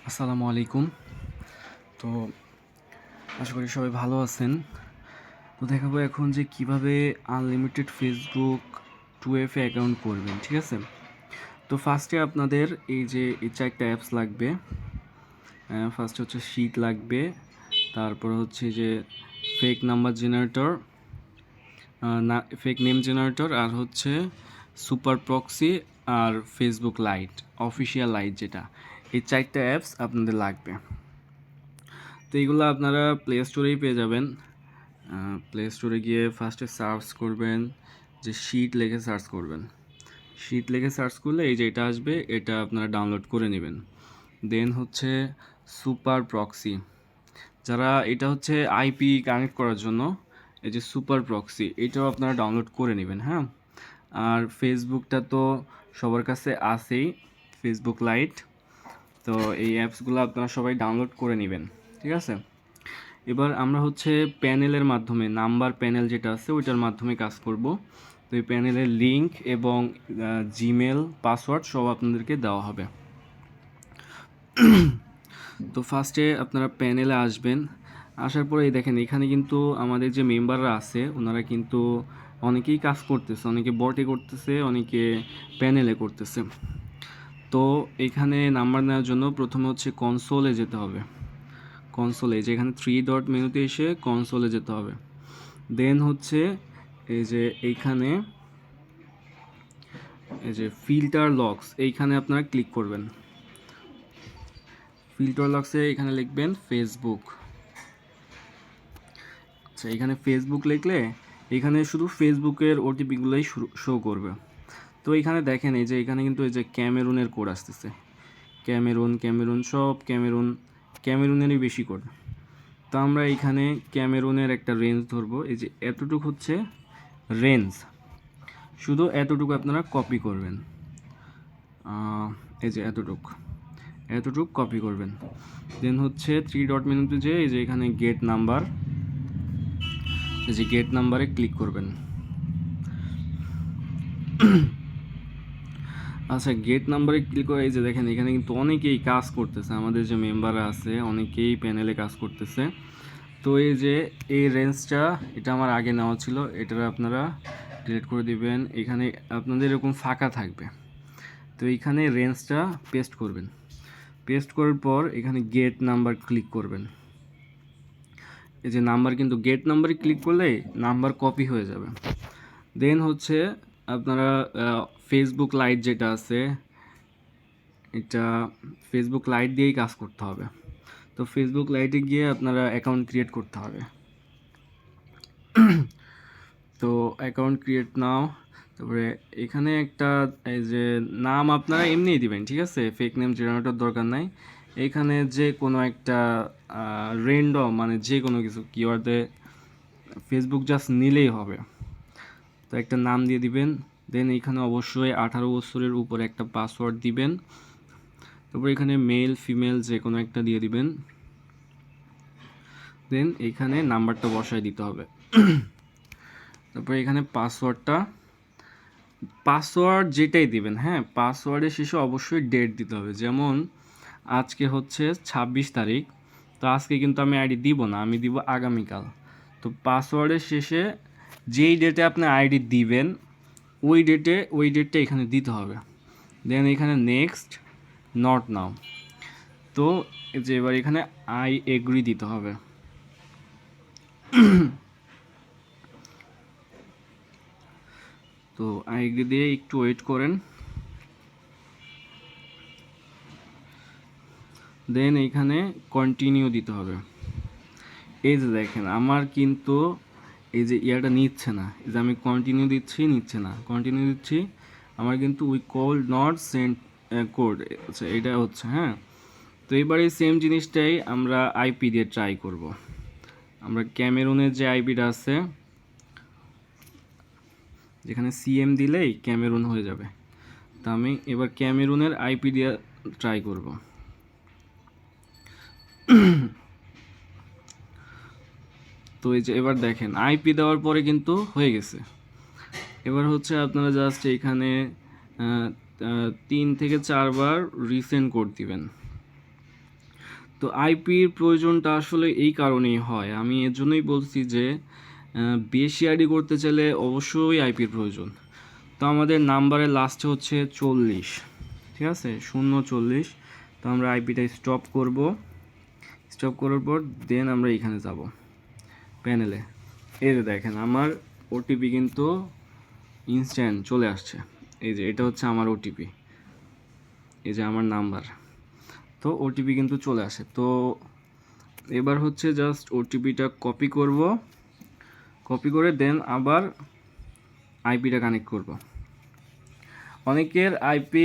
আসসালামু আলাইকুম। তো আশা করি সবাই ভালো আছেন। তো দেখাবো এখন যে কিভাবে আনলিমিটেড ফেসবুক 2FA অ্যাকাউন্ট করবেন, ঠিক আছে? তো ফার্স্টে আপনাদের এই 4টা অ্যাপস লাগবে। ফার্স্ট হচ্ছে শিট লাগবে, তারপর হচ্ছে যে ফেক নাম্বার জেনারেটর, না ফেক নেম জেনারেটর, আর হচ্ছে সুপার প্রক্সি, আর ফেসবুক লাইট, অফিসিয়াল লাইট যেটা। এই 4টা অ্যাপস আপনাদের লাগবে। তো এইগুলো আপনারা প্লে স্টোরেই পেয়ে যাবেন। প্লে স্টোরে গিয়ে ফার্স্টে সার্চ করবেন, যে শিট লিখে সার্চ করবেন। শিট লিখে সার্চ করলে এই যে এটা আসবে, এটা আপনারা ডাউনলোড করে নেবেন। দেন হচ্ছে সুপার প্রক্সি, যারা এটা হচ্ছে আইপি কানেক্ট করার জন্য, এই যে সুপার প্রক্সি এটাও আপনারা ডাউনলোড করে নেবেন। হ্যাঁ, আর ফেসবুকটা তো সবার কাছে আছেই, ফেসবুক লাইট। তো এই অ্যাপসগুলো আপনারা সবাই ডাউনলোড করে নেবেন, ঠিক আছে? এবার আমরা হচ্ছে প্যানেলের মাধ্যমে, নাম্বার প্যানেল যেটা আছে ওইটার মাধ্যমে কাজ করব। তো এই প্যানেলের লিঙ্ক এবং জিমেল পাসওয়ার্ড সব আপনাদেরকে দেওয়া হবে। তো ফার্স্টে আপনারা প্যানেলে আসবেন। আসার পরে দেখেন এখানে কিন্তু আমাদের যে মেম্বাররা আছে ওনারা কিন্তু অনেকেই কাজ করতেছে, অনেকে বটে করতেছে, অনেকে প্যানেলে করতেছে। তো এখানে নাম্বার নেওয়ার জন্য প্রথমে হচ্ছে কনসোলে যেতে হবে। কনসোলে যেখানে 3 ডট মেনুতে এসে কনসোলে যেতে হবে। দেন হচ্ছে এই যে এইখানে এই যে ফিল্টার লক্স, এইখানে আপনারা ক্লিক করবেন। ফিল্টার লক্সে এখানে লিখবেন ফেসবুক। আচ্ছা, এখানে ফেসবুক লিখলে এখানে শুধু ফেসবুকের ওটিপিগুলোই শো করবে। তো এখানে দেখেন এই যে এখানে কিন্তু এই যে ক্যামেরুনের কোড আসতেছে, ক্যামেরুন সব ক্যামেরুনেরই বেশি কোড। তো আমরা এখানে ক্যামেরুনের একটা রেঞ্জ ধরবো, এই যে এতটুকু হচ্ছে রেঞ্জ, শুধু এতটুকু আপনারা কপি করবেন। এই যে এতটুকু কপি করবেন। দেন হচ্ছে 3 ডট মেনুতে যে এই যে এখানে গেট নাম্বার, এই যে গেট নাম্বারে ক্লিক করবেন। আচ্ছা, গেট নাম্বারে ক্লিক করে এই যে দেখেন এখানে কিন্তু অনেকেই কাজ করতেছে, আমাদের যে মেম্বাররা আছে অনেকেই প্যানেলে কাজ করতেছে। তো এই যে এই রেঞ্জটা, এটা আমার আগে নেওয়া ছিল, এটা আপনারা ডিলিট করে দিবেন। এখানে আপনাদের এরকম ফাঁকা থাকবে, তো এইখানে রেঞ্জটা পেস্ট করবেন। পেস্ট করার পর এখানে গেট নাম্বার ক্লিক করবেন। এই যে নাম্বার, কিন্তু গেট নাম্বারে ক্লিক করলে নাম্বার কপি হয়ে যাবে। দেন হচ্ছে আপনারা ফেসবুক লাইট যেটা আছে, এটা ফেসবুক লাইট দিয়েই কাজ করতে হবে। তো ফেসবুক লাইটে গিয়ে আপনারা অ্যাকাউন্ট ক্রিয়েট করতে হবে। তো অ্যাকাউন্ট ক্রিয়েট নাও, তারপরে এখানে একটা এই যে নাম আপনারা এমনিই দিবেন, ঠিক আছে? ফেক নেম জেনারেটর দরকার নাই। এখানে যে কোনো একটা র্যান্ডম, মানে যে কোনো কিছু কিওয়ার্ডে ফেসবুক জাস্ট নিলেই হবে। তো একটা নাম দিয়ে দিবেন। দেন এখানে অবশ্যই 18 বছরের উপরে একটা পাসওয়ার্ড দিবেন। তারপর এখানে মেল ফিমেল যে কোনো একটা দিয়ে দিবেন। দেন এখানে নাম্বারটা বসায় দিতে হবে। তারপর এখানে পাসওয়ার্ড যেটাই দিবেন, হ্যাঁ, পাসওয়ার্ডের শেষে অবশ্যই ডেট দিতে হবে। যেমন আজকে হচ্ছে 26 তারিখ, তো আজকে কিন্তু আমি আইডি দিব না, আমি দিব আগামীকাল। তো পাসওয়ার্ডের শেষে যেই ডেটে আপনি আইডি দিবেন ওই ডেটটা এখানে দিতে হবে। দেন এখানে নেক্সট, নট নাও। তো যে এবার এখানে আই এগ্রি দিতে হবে। তো আই এগ্রি দিয়ে একটু ওয়েট করেন। দেন এইখানে কন্টিনিউ দিতে হবে। এই যে দেখেন আমার কিন্তু এই যে ইয়াটা নিচ্ছে না, এই যে আমি কন্টিনিউ দিচ্ছি, নিচ্ছে না, কন্টিনিউ দিচ্ছি, আমার কিন্তু we call not send code, আচ্ছা এটা হচ্ছে। হ্যাঁ, তো এবার এই সেম জিনিসটাই আমরা আইপি দিয়ে ট্রাই করব। আমরা ক্যামেরুনের যে আইপিটা আছে, যেখানে সিএম দিলেই ক্যামেরুন হয়ে যাবে, তা আমি এবার ক্যামেরুনের আইপি দিয়ে ট্রাই করব। তো এই যে এবার দেখেন আইপি দেওয়ার পরে কিন্তু হয়ে গেছে। এবার হচ্ছে আপনারা জাস্ট এইখানে 3 থেকে 4 বার রিসেন্ড কোড দিবেন। তো আইপির প্রয়োজনটা আসলে এই কারণেই হয়, আমি এর জন্যই বলছি যে বেশি আইডি করতে চাইলে অবশ্যই আইপির প্রয়োজন। তো আমাদের নাম্বারের লাস্টে হচ্ছে 40, ঠিক আছে, 040। তো আমরা আইপিটা স্টপ করব, স্টপ করার পর দেন আমরা এখানে যাব প্যানেলে। এই যে দেখেন আমার ওটিপি কিন্তু ইনস্ট্যান্ট চলে আসছে। এই যে এটা হচ্ছে আমার ওটিপি, এই যে আমার নাম্বার। তো ওটিপি কিন্তু চলে আসে। তো এবার হচ্ছে জাস্ট ওটিপিটা কপি করব, কপি করে দেন আবার আইপিটা কানেক্ট করব। অনেকের আইপি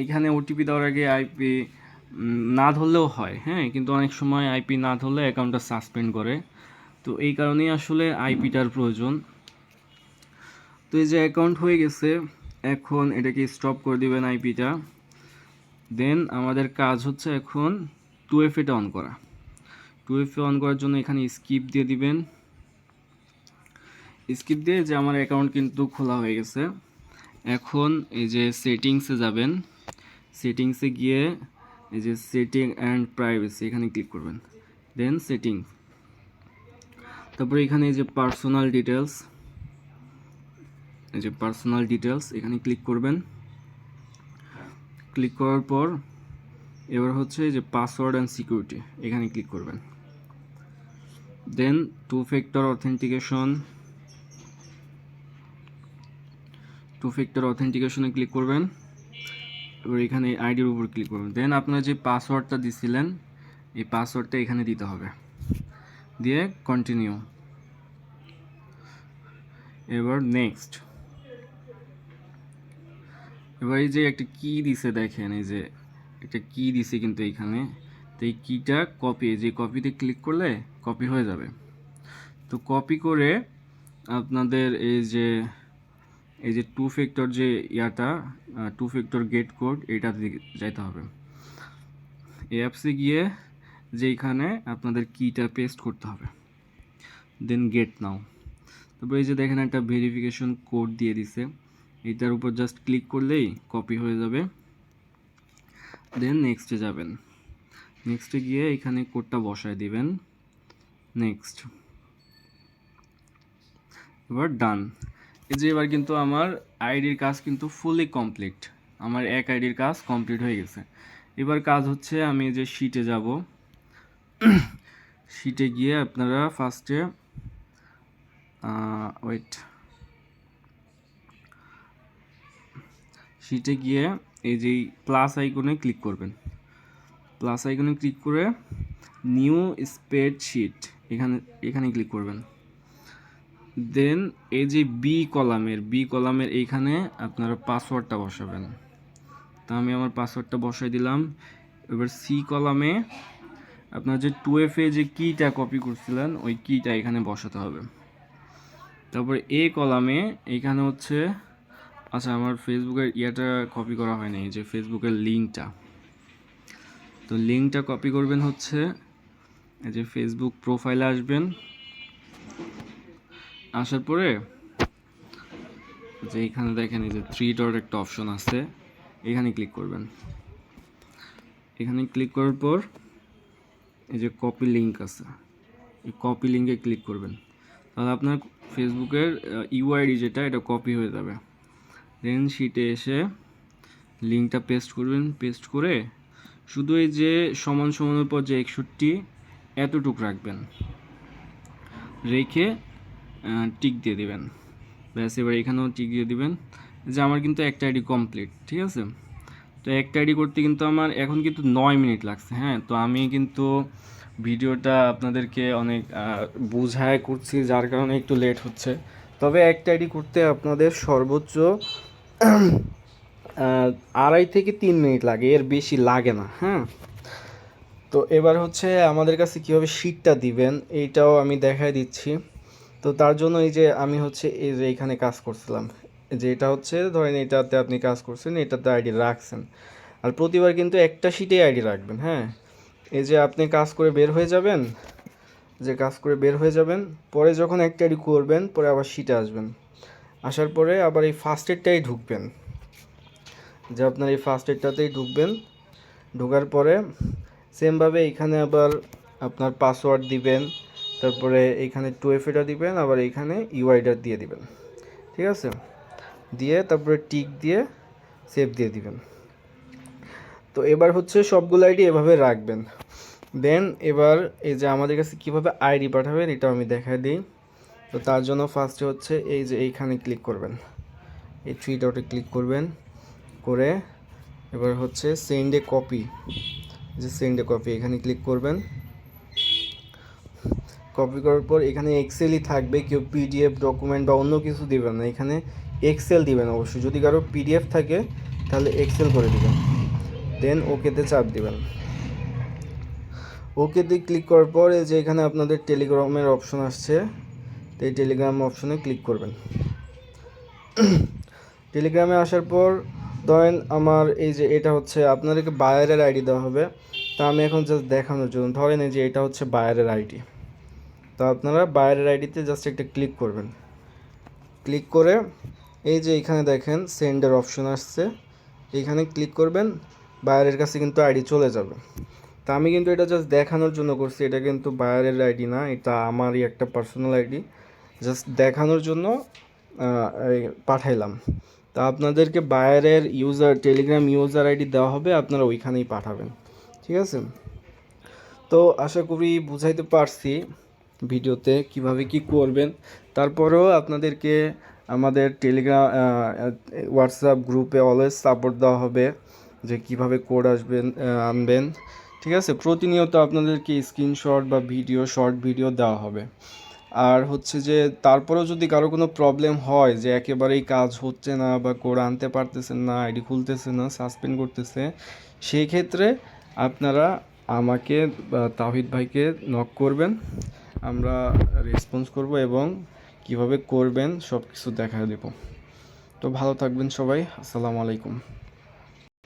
এখানে ওটিপি দেওয়ার আগে আইপি না ধরলেও হয়, হ্যাঁ, কিন্তু অনেক সময় আইপি না ধরলে অ্যাকাউন্টটা সাসপেন্ড করে। তো এই কারণেই আসলে আইপিটার প্রয়োজন। তো এই যে অ্যাকাউন্ট হয়ে গেছে, এখন এটাকে স্টপ করে দিবেন আইপিটা। দেন আমাদের কাজ হচ্ছে এখন 2FA অন করা। 2FA অন করার জন্য এখানে স্কিপ দিয়ে দিবেন। স্কিপ দিয়ে যে আমার অ্যাকাউন্ট কিন্তু খোলা হয়ে গেছে। এখন এই যে সেটিংসে যাবেন, সেটিংসে গিয়ে এই যে সেটিং অ্যান্ড প্রাইভেসি এখানে ক্লিক করবেন। দেন সেটিংস, তারপরে এখানে এই যে পার্সোনাল ডিটেলস, এই যে পার্সোনাল ডিটেলস এখানে ক্লিক করবেন। ক্লিক করার পর এবার হচ্ছে এই যে পাসওয়ার্ড অ্যান্ড সিকিউরিটি এখানে ক্লিক করবেন। দেন 2 ফ্যাক্টর অথেন্টিকেশনে ক্লিক করবেন। এবার এখানে আইডির উপর ক্লিক করবেন। দেন আপনার যে পাসওয়ার্ডটা দিছিলেন এই পাসওয়ার্ডটা এখানে দিতে হবে, দিয়ে কন্টিনিউ। এবার নেক্সট। এবার এই যে একটা কি দিছে দেখেন, এই যে একটা কি দিছে কিন্তু এইখানে। তো এই কিটা কপি, যে কপিতে ক্লিক করলে কপি হয়ে যাবে। তো কপি করে আপনাদের এই যে 2 ফ্যাক্টর যে ইয়াটা 2 ফ্যাক্টর গেট কোড এইটাতে যাইতে হবে। এই অ্যাপসে গিয়ে যেইখানে আপনাদের কিটা পেস্ট করতে হবে, দেন গেট নাও। তারপর এই যে দেখেন একটা ভেরিফিকেশন কোড দিয়ে দিছে, এটার উপর জাস্ট ক্লিক করলেই কপি হয়ে যাবে। দেন নেক্সটে যাবেন, নেক্সটে গিয়ে এখানে কোডটা বসায় দিবেন। নেক্সট, এবার ডান। এই যে এবার কিন্তু আমার আইডির কাজ কিন্তু ফুলি কমপ্লিট, আমার এক আইডির কাজ কমপ্লিট হয়ে গেছে। এবার কাজ হচ্ছে আমি যে শিটে যাব, শিটে গিয়ে আপনারা ফার্স্টে শিটে গিয়ে এই যে প্লাস আইকনে ক্লিক করবেন। প্লাস আইকনে ক্লিক করে নিউ স্প্রেডশিট এখানে ক্লিক করবেন। দেন এই যে বি কলামের এইখানে আপনারা পাসওয়ার্ডটা বসাবেন। তা আমি আমার পাসওয়ার্ডটা বসাই দিলাম। এবার সি কলামে আপনার যে 2FA যে কিটা কপি করছিলেন ওই কিটা এখানে বসাতে হবে। তারপরে এ কলামে এইখানে হচ্ছে, আচ্ছা আমার ফেসবুকের ইয়াটা কপি করা হয়নি, এই যে ফেসবুকের লিঙ্কটা। তো লিঙ্কটা কপি করবেন হচ্ছে এই যে ফেসবুক প্রোফাইলে আসবেন, আসার পরে যে এখানে দেখেন এই যে 3 ডট একটা অপশন আছে, এখানে ক্লিক করবেন। এখানে ক্লিক করার পর এই যে কপি লিঙ্ক আছে, এই কপি লিঙ্কে ক্লিক করবেন। তাহলে আপনার ফেসবুকের ইউআইডি যেটা এটা কপি হয়ে যাবে। দেন শিটে এসে লিঙ্কটা পেস্ট করবেন। পেস্ট করে শুধু এই যে সমান সমানের পর যে 61 এতটুক রাখবেন, রেখে টিক দিয়ে দিবেন। ব্যাস, এবার এখানেও টিক দিয়ে দিবেন যে আমার কিন্তু একটা আইডি কমপ্লিট, ঠিক আছে। তো একটা আইডি করতে কিন্তু আমার এখন কিন্তু 9 মিনিট লাগছে, হ্যাঁ। তো আমি কিন্তু ভিডিওটা আপনাদেরকে অনেক বোঝায় করছি, যার কারণে একটু লেট হচ্ছে। তবে একটা আইডি করতে আপনাদের সর্বোচ্চ 2.5 থেকে 3 মিনিট লাগে, এর বেশি লাগে না, হ্যাঁ। তো এবার হচ্ছে আমাদের কাছে কীভাবে শিটটা দিবেন এইটাও আমি দেখাই দিচ্ছি। তো তার জন্য এই যে আমি হচ্ছে এই যে এইখানে কাজ করছিলাম, যে এটা হচ্ছে ধরেন এটাতে আপনি কাজ করছেন, এটাতে আইডি রাখছেন। আর প্রতিবার কিন্তু একটা শিটে আইডি রাখবেন, হ্যাঁ। এই যে আপনি কাজ করে বের হয়ে যাবেন, পরে যখন একটা আইডি করবেন পরে আবার শিটে আসবেন। আসার পরে আবার এই ফার্স্ট এডটাই ঢুকবেন, যে আপনার এই ফার্স্ট এডটাতেই ঢুকবেন। ঢোকার পরে সেমভাবে এখানে আবার আপনার পাসওয়ার্ড দিবেন, তারপরে এইখানে 2FA দিবেন, আবার এইখানে ইউআইটা দিয়ে দিবেন। ঠিক আছে, দিয়ে তারপরে টিক দিয়ে সেভ দিয়ে দিবেন। তো এবার হচ্ছে সবগুলো আইডি এভাবে রাখবেন। দেন এবার এই যে আমাদের কাছে কীভাবে আইডি পাঠাবেন এটা আমি দেখাই দিই। তো তার জন্য ফার্স্টে হচ্ছে এই যে এইখানে ক্লিক করবেন, এই 3 ডটে ক্লিক করবেন, করে এবার হচ্ছে সেন্ড এ কপি, যে সেন্ড এ কপি এখানে ক্লিক করবেন। কপি করার পর এখানে এক্সেলই থাকবে, কেউ পিডিএফ ডকুমেন্ট বা অন্য কিছু দিবেন না, এখানে এক্সেল দিবেন অবশ্যই। যদি কারো পিডিএফ থাকে তাহলে এক্সেল করে দিবেন, দেন ওকেতে চাপ দিবেন। ওকেতে ক্লিক করার পর এই যে এখানে আপনাদের টেলিগ্রামের অপশন আসছে, তো এই টেলিগ্রাম অপশনে ক্লিক করবেন। টেলিগ্রামে আসার পর ধরেন আমার এই যে এটা হচ্ছে আপনাদেরকে বায়ারের আইডি দেওয়া হবে। তা আমি এখন জাস্ট দেখানোর জন্য ধরেন এই যে এটা হচ্ছে বায়ারের আইডি। তো আপনারা বায়ারের আইডিতে জাস্ট একটা ক্লিক করবেন, ক্লিক করে এই যে এখানে দেখেন সেন্ডের অপশন আসছে, এইখানে ক্লিক করবেন, বায়ারের কাছে কিন্তু আইডি চলে যাবে। তা আমি কিন্তু এটা জাস্ট দেখানোর জন্য করছি, এটা কিন্তু বায়ারের আইডি না, এটা আমারই একটা পার্সোনাল আইডি, জাস্ট দেখানোর জন্য পাঠাইলাম। তা আপনাদেরকে বায়ারের টেলিগ্রাম ইউজার আইডি দেওয়া হবে, আপনারা ওইখানেই পাঠাবেন। ঠিক আছে, তো আশা করি বুঝাইতে পারছি ভিডিওতে কিভাবে কি করবেন। তারপরেও আপনাদেরকে আমাদের টেলিগ্রাম হোয়াটসঅ্যাপ গ্রুপে অলওয়েজ সাপোর্ট দেওয়া হবে যে কিভাবে কোড আনবেন। ঠিক আছে, প্রতিনিয়ত আপনাদেরকে স্ক্রিনশট বা শর্ট ভিডিও দেওয়া হবে। আর হচ্ছে যে তারপরেও যদি কারো কোনো প্রবলেম হয় যে একেবারেই কাজ হচ্ছে না বা কোড আনতে পারতেছেন না, আইডি খুলতেছে না, সাসপেন্ড করতেছে, সেই ক্ষেত্রে আপনারা আমাকে বা তাওহিদ ভাইকে নক করবেন, আমরা রেসপন্স করব এবং কিভাবে করবেন সব কিছু দেখা দেব। তো ভালো থাকবেন সবাই, আসসালামু আলাইকুম।